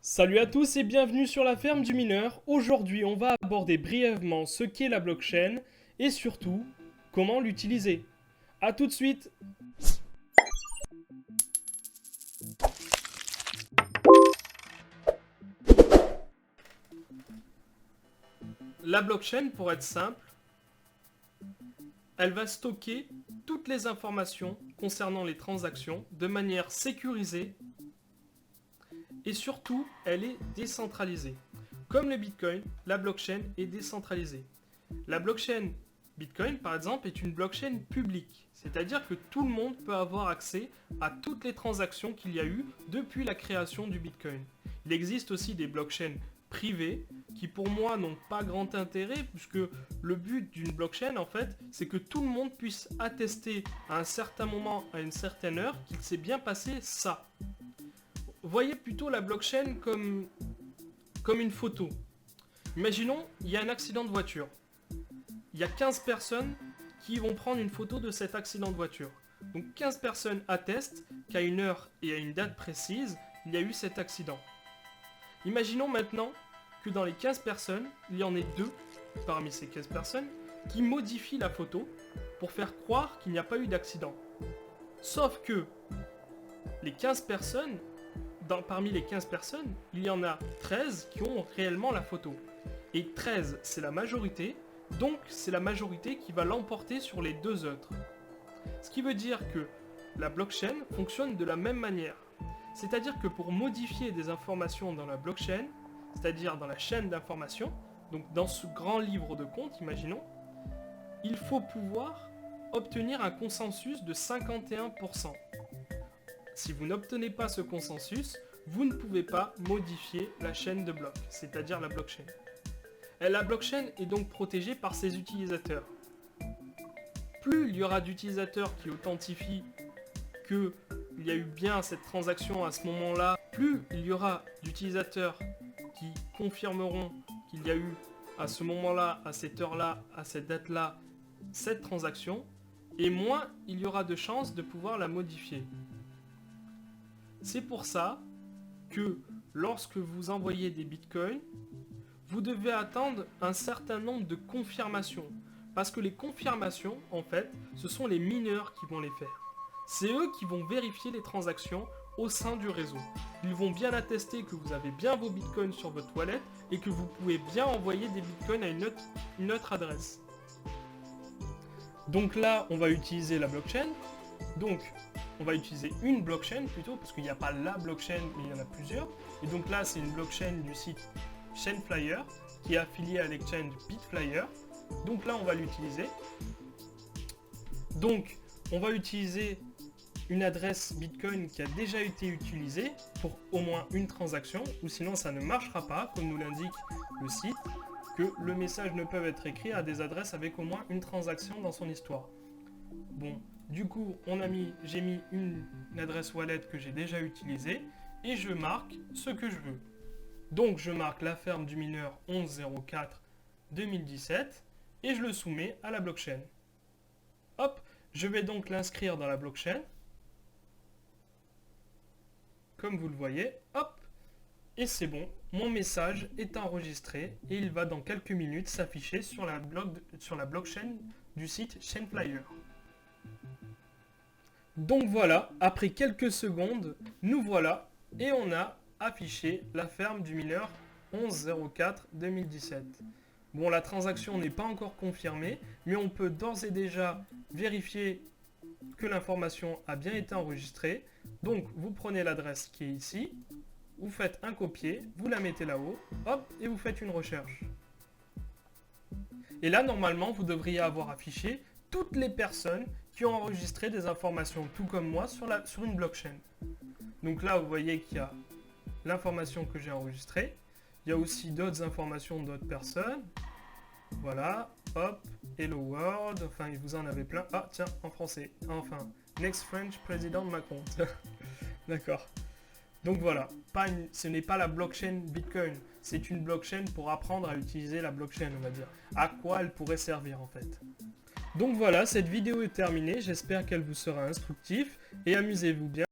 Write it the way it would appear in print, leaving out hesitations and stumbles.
Salut à tous et bienvenue sur la ferme du mineur. Aujourd'hui, on va aborder brièvement ce qu'est la blockchain et surtout comment l'utiliser. A tout de suite. La blockchain, pour être simple, elle va stocker toutes les informations concernant les transactions de manière sécurisée et surtout, elle est décentralisée. Comme le Bitcoin, la blockchain est décentralisée. La blockchain Bitcoin, par exemple, est une blockchain publique, c'est-à-dire que tout le monde peut avoir accès à toutes les transactions qu'il y a eu depuis la création du Bitcoin. Il existe aussi des blockchains privées qui pour moi n'ont pas grand intérêt puisque le but d'une blockchain en fait c'est que tout le monde puisse attester à un certain moment, à une certaine heure qu'il s'est bien passé ça. Voyez plutôt la blockchain comme une photo. Imaginons, il y a un accident de voiture. Il y a 15 personnes qui vont prendre une photo de cet accident de voiture. Donc 15 personnes attestent qu'à une heure et à une date précise, il y a eu cet accident. Imaginons maintenant que dans les 15 personnes, il y en ait deux parmi ces 15 personnes qui modifient la photo pour faire croire qu'il n'y a pas eu d'accident. Sauf que les 15 personnes, parmi les 15 personnes, il y en a 13 qui ont réellement la photo. Et 13, c'est la majorité, donc c'est la majorité qui va l'emporter sur les deux autres. Ce qui veut dire que la blockchain fonctionne de la même manière. C'est-à-dire que pour modifier des informations dans la blockchain, c'est-à-dire dans la chaîne d'informations, donc dans ce grand livre de compte, imaginons, il faut pouvoir obtenir un consensus de 51%. Si vous n'obtenez pas ce consensus, vous ne pouvez pas modifier la chaîne de blocs, c'est-à-dire la blockchain. Et la blockchain est donc protégée par ses utilisateurs. Plus il y aura d'utilisateurs qui authentifient qu'il y a eu bien cette transaction à ce moment-là, plus il y aura d'utilisateurs qui confirmeront qu'il y a eu à ce moment-là, à cette heure-là, à cette date-là, cette transaction, et moins il y aura de chances de pouvoir la modifier. C'est pour ça que lorsque vous envoyez des bitcoins, vous devez attendre un certain nombre de confirmations. Parce que les confirmations, en fait, ce sont les mineurs qui vont les faire. C'est eux qui vont vérifier les transactions au sein du réseau. Ils vont bien attester que vous avez bien vos bitcoins sur votre wallet et que vous pouvez bien envoyer des bitcoins à une autre adresse. Donc là, on va utiliser la blockchain. Donc, on va utiliser une blockchain plutôt, parce qu'il n'y a pas la blockchain, mais il y en a plusieurs. Et donc là, c'est une blockchain du site Chainflyer, qui est affilié à l'exchange Bitflyer. Donc là, on va l'utiliser. Donc, on va utiliser une adresse Bitcoin qui a déjà été utilisée pour au moins une transaction, ou sinon ça ne marchera pas, comme nous l'indique le site, que le message ne peut être écrit à des adresses avec au moins une transaction dans son histoire. Bon, du coup, j'ai mis une adresse wallet que j'ai déjà utilisée, et je marque ce que je veux. Donc je marque la ferme du mineur 11/04/2017 et je le soumets à la blockchain. Hop, je vais donc l'inscrire dans la blockchain. Comme vous le voyez, hop, et c'est bon, mon message est enregistré et il va dans quelques minutes s'afficher sur la blockchain du site Chainflyer. Donc voilà, après quelques secondes, nous voilà et on a affiché la ferme du mineur 11/04/2017. Bon, la transaction n'est pas encore confirmée, mais on peut d'ores et déjà vérifier que l'information a bien été enregistrée. Donc, vous prenez l'adresse qui est ici, vous faites un copier, vous la mettez là-haut, hop, et vous faites une recherche. Et là, normalement, vous devriez avoir affiché toutes les personnes qui ont enregistré des informations, tout comme moi, sur une blockchain. Donc là, vous voyez qu'il y a l'information que j'ai enregistrée. Il y a aussi d'autres informations d'autres personnes. Voilà, hop, hello world, enfin, vous en avez plein. Ah, tiens, en français, enfin, next French President Macron. D'accord. Donc voilà, ce n'est pas la blockchain Bitcoin, c'est une blockchain pour apprendre à utiliser la blockchain, on va dire. À quoi elle pourrait servir en fait. Donc voilà, cette vidéo est terminée, j'espère qu'elle vous sera instructive et amusez-vous bien.